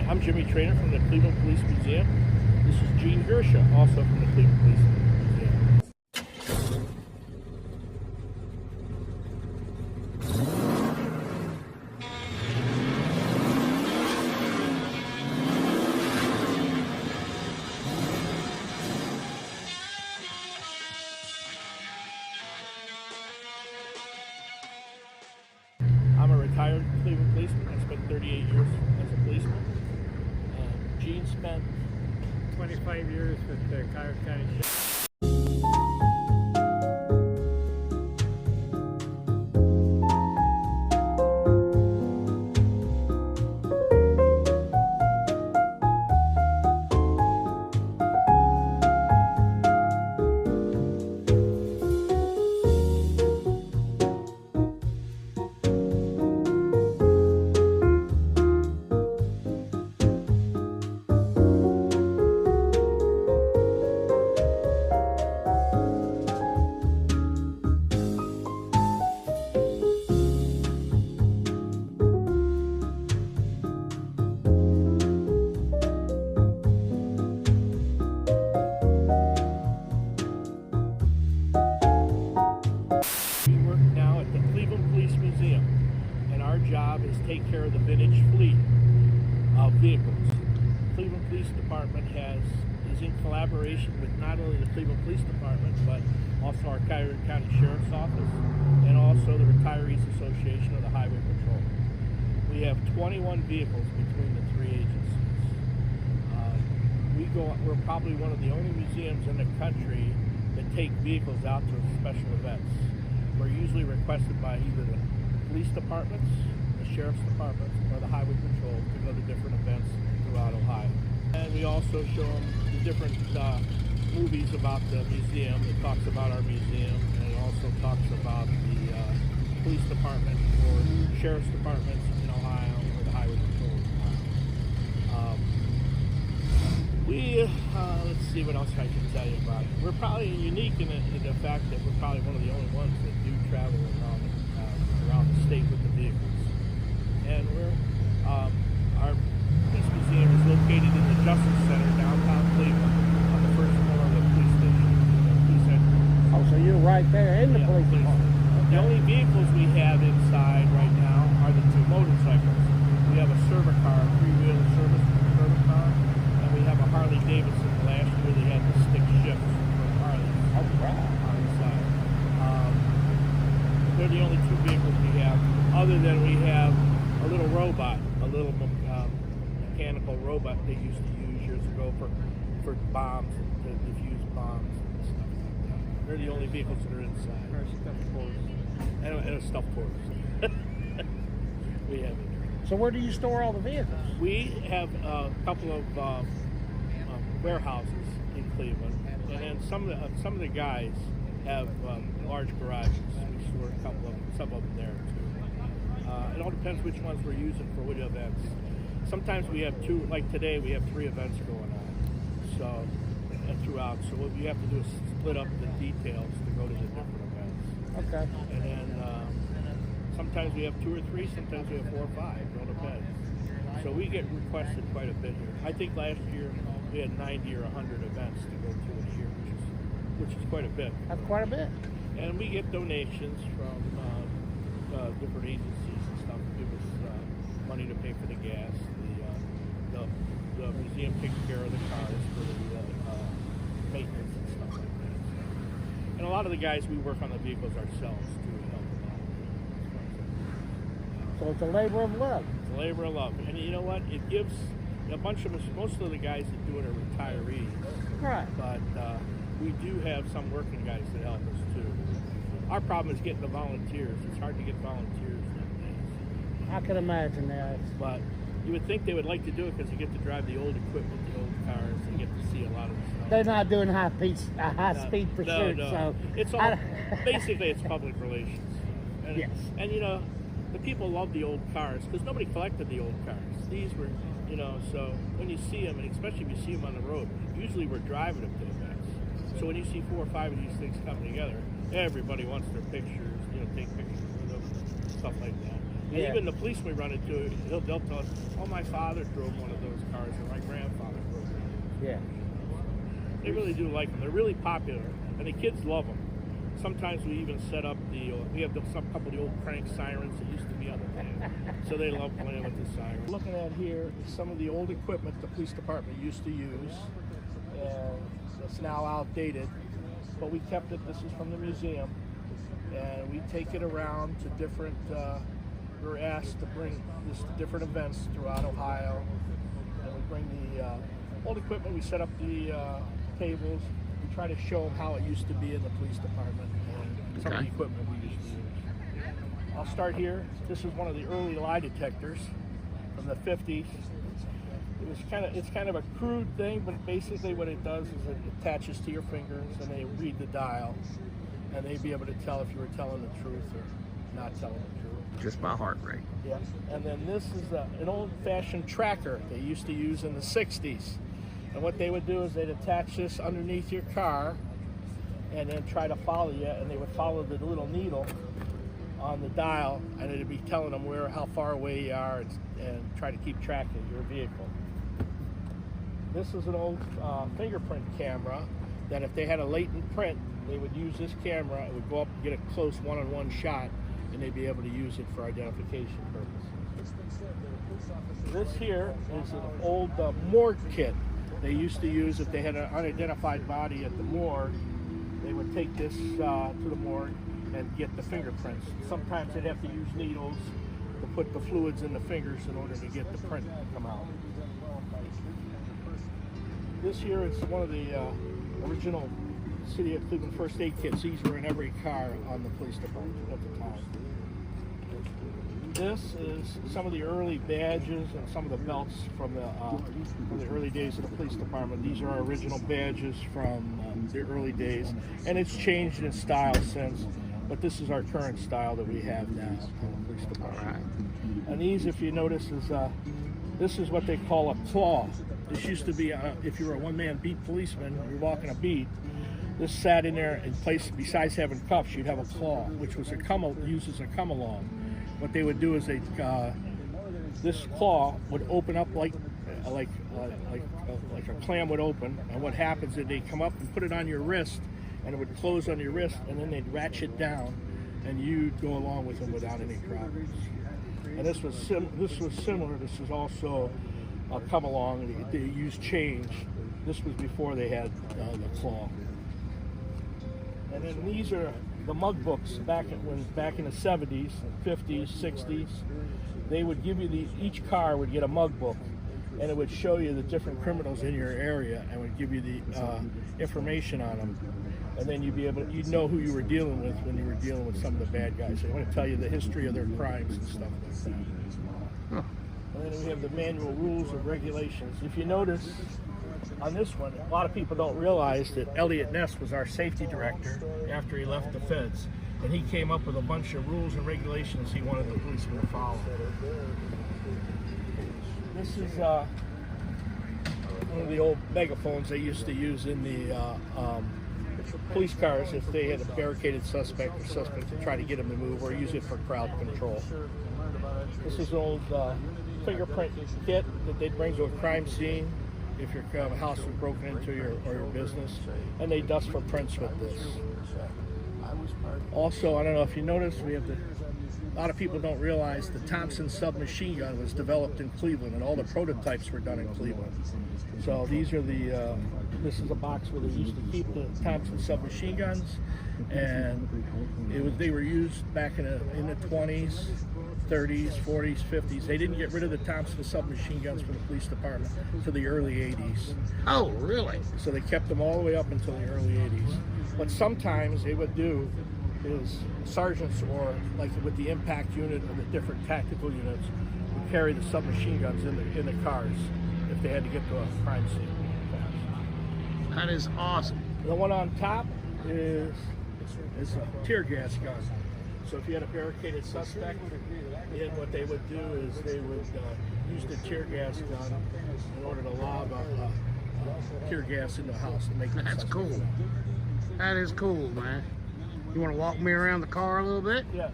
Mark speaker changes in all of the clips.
Speaker 1: I'm Jimmy Trainer from the Cleveland Police Museum. This is Gene Gersha, also from the Cleveland Police Museum. I'm a retired Cleveland policeman. I spent 38 years as a policeman. Gene spent
Speaker 2: 25 years with the Cuyahoga County Sheriff.
Speaker 1: Museum, and our job is take care of the vintage fleet of vehicles. Cleveland Police Department is in collaboration with not only the Cleveland Police Department but also our Cuyahoga County Sheriff's Office and also the Retirees Association of the Highway Patrol. We have 21 vehicles between the three agencies. We're probably one of the only museums in the country that take vehicles out to special events. We're usually requested by either the police departments, the sheriff's departments, or the highway patrol to go to different events throughout Ohio. And we also show them the different movies about the museum. It talks about our museum, and it also talks about the police department or sheriff's departments in Ohio or the highway patrol in Ohio. Let's see what else I can tell you about it. We're probably unique in the fact that we're probably one of the only ones that do travel around the state with the vehicles. And our police museum is located in the Justice Center, downtown Cleveland, on the first floor of the police station, the police headquarters.
Speaker 2: Oh, so you're right there in the police department.
Speaker 1: Okay. The only vehicles we have inside right now are the two motorcycles. We have a server car, a three-wheel service car, and we have a Harley Davidson. Last year they had the stick shift for Harley.
Speaker 2: Oh, wow.
Speaker 1: On the side. They're the only two vehicles we have, other than we have a little robot, a little mechanical robot they used to use years ago for bombs, to defuse bombs and stuff like that. They're the only vehicles that are inside.
Speaker 2: Or a stuffed horse.
Speaker 1: And a stuffed horse. We have it.
Speaker 2: So where do you store all the vehicles?
Speaker 1: We have a couple of warehouses in Cleveland, and then some of the guys have large garages. We store some of them there too. It all depends which ones we're using for what events. Sometimes we have two, like today we have 3 events going on. So throughout. So what we have to do is split up the details to go to the different events.
Speaker 2: Okay.
Speaker 1: And then sometimes we have 2 or 3, sometimes we have 4 or 5. It all depends. So we get requested quite a bit here. I think last year we had 90 or 100 events to go to this year, which is quite a bit.
Speaker 2: That's quite a bit.
Speaker 1: And we get donations from different agencies and stuff to give us money to pay for the gas. The museum takes care of the cars for the maintenance and stuff like that. And a lot of the guys, we work on the vehicles ourselves too to help them out.
Speaker 2: So it's a labor of love.
Speaker 1: It's a labor of love. And you know what? It gives a bunch of us, most of the guys that do it are retirees.
Speaker 2: Right.
Speaker 1: But we do have some working guys that help us too. Our problem is getting the volunteers. It's hard to get volunteers these days.
Speaker 2: I can imagine that.
Speaker 1: But you would think they would like to do it because they get to drive the old equipment, the old cars, and get to see a lot of the stuff.
Speaker 2: They're not doing high-speed pursuit,
Speaker 1: no.
Speaker 2: so...
Speaker 1: It's all, basically it's public relations. And,
Speaker 2: yes.
Speaker 1: And you know, the people love the old cars because nobody collected the old cars. These were, you know, so when you see them, and especially if you see them on the road, usually we're driving them to events. So when you see 4 or 5 of these things coming together, everybody wants their pictures, you know, take pictures with them, stuff like that. And even the police we run into, they'll tell us, oh, my father drove one of those cars, or my grandfather drove one.
Speaker 3: Yeah.
Speaker 1: They really do like them. They're really popular, and the kids love them. Sometimes we even set up we have some couple of the old crank sirens that used to be on the van, so they love playing with the sirens. Looking at here is some of the old equipment the police department used to use, and it's now outdated, but we kept it. This is from the museum, and we take it around to different, we're asked to bring this to different events throughout Ohio, and we bring the old equipment. We set up the tables. We try to show them how it used to be in the police department and some of the equipment we used to use. I'll start here. This is one of the early lie detectors from the 50s. It's kind of a crude thing, but basically what it does is it attaches to your fingers and they read the dial, and they'd be able to tell if you were telling the truth or not telling the truth.
Speaker 3: Just by heart rate.
Speaker 1: Yeah. And then this is an old-fashioned tracker they used to use in the 60s. And what they would do is they'd attach this underneath your car and then try to follow you, and they would follow the little needle on the dial, and it'd be telling them how far away you are, and try to keep track of your vehicle. This is an old fingerprint camera that if they had a latent print, they would use this camera. It would go up and get a close one-on-one shot, and they'd be able to use it for identification purposes. This here is an old morgue kit. They used to use, if they had an unidentified body at the morgue, they would take this to the morgue and get the fingerprints. Sometimes they'd have to use needles to put the fluids in the fingers in order to get the print to come out. This here is one of the original City of Cleveland first aid kits. These were in every car on the police department at the time. This is some of the early badges and some of the belts from the early days of the police department. These are our original badges from the early days, and it's changed in style since, but this is our current style that we have now in the police department. And these, if you notice, this is what they call a claw. This used to be, if you were a one-man beat policeman, you're walking a beat, this sat in there in place. Besides having cuffs, you'd have a claw, which was used as a come-along. What they would do is this claw would open up like a clam would open, and what happens is they'd come up and put it on your wrist, and it would close on your wrist, and then they'd ratchet down, and you'd go along with them without any problems. And this was similar. This is also a come along. They used change. This was before they had the claw. And then these are the mug books back in the 70s, 50s, 60s. They would give you each car would get a mug book, and it would show you the different criminals in your area and would give you the information on them. And then you'd know who you were dealing with when you were dealing with some of the bad guys. They want to tell you the history of their crimes and stuff like that. Huh. And then we have the manual rules and regulations. If you notice on this one, a lot of people don't realize that Elliot Ness was our safety director after he left the feds. And he came up with a bunch of rules and regulations he wanted the policemen to follow. This is one of the old megaphones they used to use in the police cars if they had a barricaded suspect to try to get him to move, or use it for crowd control. This is an old fingerprint kit that they'd bring to a crime scene if your house was broken into or your business, and they dust for prints with this. Also, I don't know if you noticed, a lot of people don't realize the Thompson submachine gun was developed in Cleveland, and all the prototypes were done in Cleveland. So these are this is a box where they used to keep the Thompson submachine guns, and they were used back in the 20s, 30s, 40s, 50s. They didn't get rid of the Thompson submachine guns for the police department until the early 80s.
Speaker 3: Oh, really?
Speaker 1: So they kept them all the way up until the early 80s. What sometimes they would do is sergeants, or like with the impact unit or the different tactical units, would carry the submachine guns in the cars if they had to get to a crime scene fast.
Speaker 3: That is awesome.
Speaker 1: The one on top is a tear gas gun. So if you had a barricaded suspect, then what they would do is they would use the tear gas gun in order to lob tear gas into the house and make the
Speaker 3: That's
Speaker 1: suspect.
Speaker 3: cool. That is cool, man. You want to walk me around the car a little bit?
Speaker 1: Yes.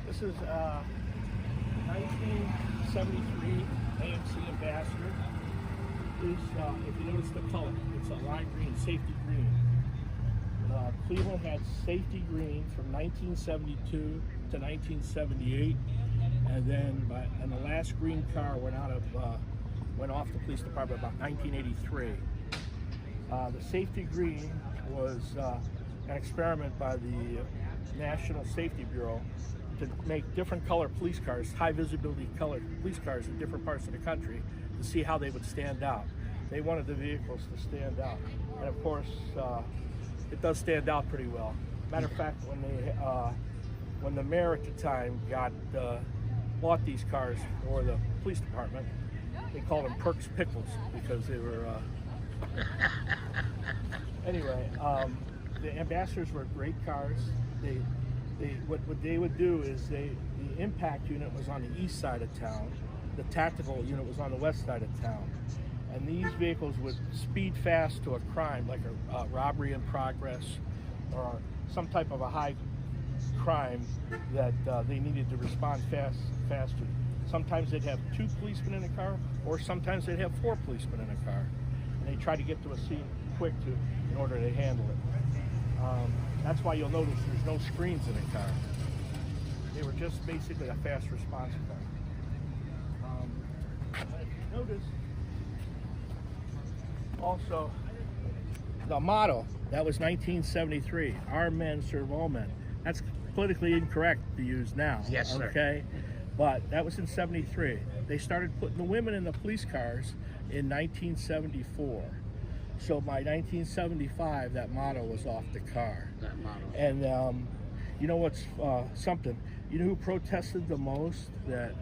Speaker 1: This is 1973 AMC Ambassador. If you notice the color, it's a lime green, safety green. Cleveland had safety green from 1972 to 1978, and then the last green car went off the police department about 1983. The safety green was an experiment by the National Safety Bureau to make different color police cars, high visibility color police cars in different parts of the country to see how they would stand out. They wanted the vehicles to stand out, and of course it does stand out pretty well. Matter of fact, when the mayor at the time bought these cars for the police department, they called them Perks Pickles because they were anyway, the Ambassadors were great cars. What they would do is the impact unit was on the east side of town, the tactical unit was on the west side of town, and these vehicles would speed fast to a crime like a robbery in progress or some type of a high crime that they needed to respond faster. Sometimes they'd have 2 policemen in a car, or sometimes they'd have 4 policemen in a car, and they try to get to a scene quick in order to handle it. That's why you'll notice there's no screens in the car. They were just basically a fast response car. Notice also the motto, that was 1973, "Our men serve all men." That's politically incorrect to use now.
Speaker 3: Yes, sir.
Speaker 1: Okay, but that was in 73. They started putting the women in the police cars in 1974. So by 1975, that motto was off the car.
Speaker 3: That motto.
Speaker 1: And you know what's something? You know who protested the most that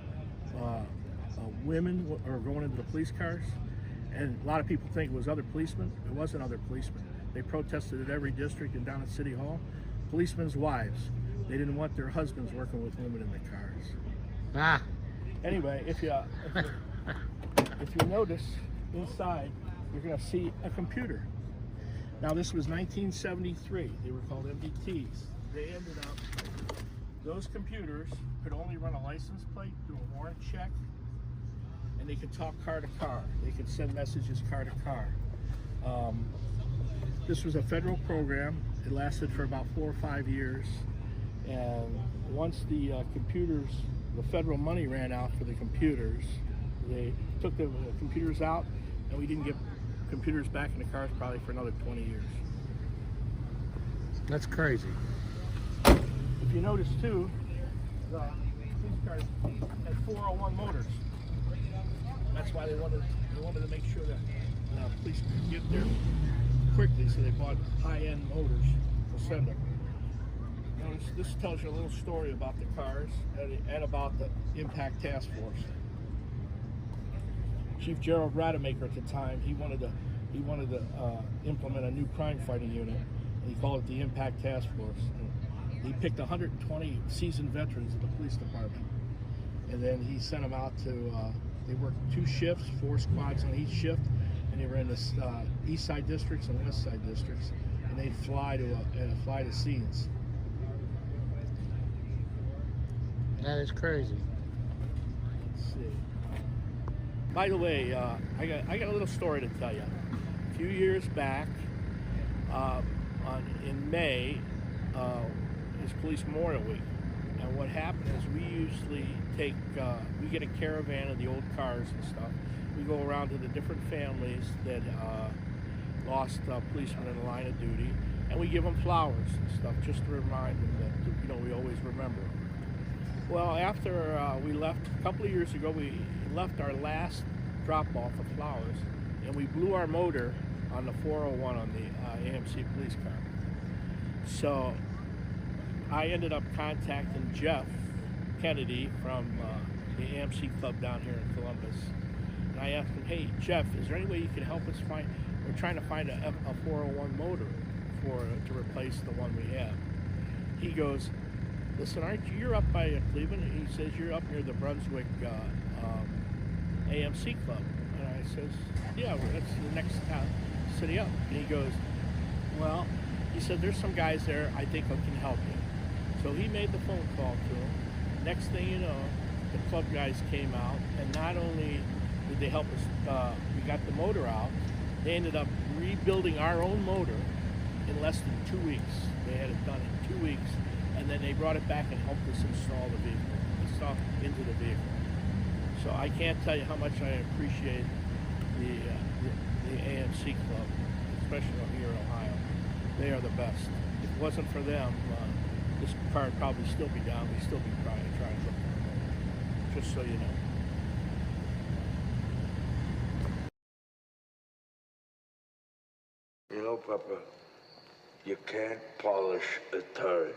Speaker 1: women are going into the police cars? And a lot of people think it was other policemen. It wasn't other policemen. They protested at every district and down at City Hall. Policemen's wives. They didn't want their husbands working with women in the cars.
Speaker 3: Ah.
Speaker 1: Anyway, if you notice inside, you're going to see a computer. Now this was 1973. They were called MDTs. They ended up, those computers could only run a license plate, do a warrant check, and they could talk car to car. They could send messages car to car. This was a federal program. It lasted for about 4 or 5 years. And once the computers, the federal money ran out for the computers, they took the computers out, and we didn't get computers back in the cars probably for another 20 years.
Speaker 3: That's crazy.
Speaker 1: If you notice too, the police cars had 401 motors. That's why they wanted to make sure that police could get there quickly, so they bought high-end motors to send them. Notice this tells you a little story about the cars and about the Impact Task Force. Chief Gerald Rademacher at the time, he wanted to implement a new crime fighting unit, and he called it the Impact Task Force. And he picked 120 seasoned veterans of the police department, and then he sent them out to. They worked 2 shifts, 4 squads on each shift, and they were in the east side districts and west side districts, and they'd fly to scenes.
Speaker 3: That is crazy.
Speaker 1: Let's see. By the way, I got a little story to tell you. A few years back, in May, is Police Memorial Week. And what happened is we usually we get a caravan of the old cars and stuff. We go around to the different families that lost policemen in the line of duty, and we give them flowers and stuff just to remind them that we always remember them. Well, after we left a couple of years ago, we left our last drop-off of flowers, and we blew our motor on the 401 on the AMC police car. So I ended up contacting Jeff Kennedy from the AMC Club down here in Columbus. And I asked him, "Hey, Jeff, is there any way you can help us find, we're trying to find a 401 motor to replace the one we have." He goes, "Listen, you're up by Cleveland?" And he says, "You're up near the Brunswick AMC Club." And I says, "Yeah, that's the next city up." And he goes, "Well," he said, "there's some guys there I think can help you." So he made the phone call to him, Next thing you know, the club guys came out, and not only did they help us, we got the motor out, they ended up rebuilding our own motor in less than 2 weeks. They had it done in 2 weeks, and then they brought it back and helped us install the vehicle, into the vehicle. So I can't tell you how much I appreciate the AMC Club, especially here in Ohio. They are the best. If it wasn't for them, this car would probably still be down. We'd still be trying to look for a motor. Just so you know.
Speaker 4: You know, Papa, you can't polish a turd.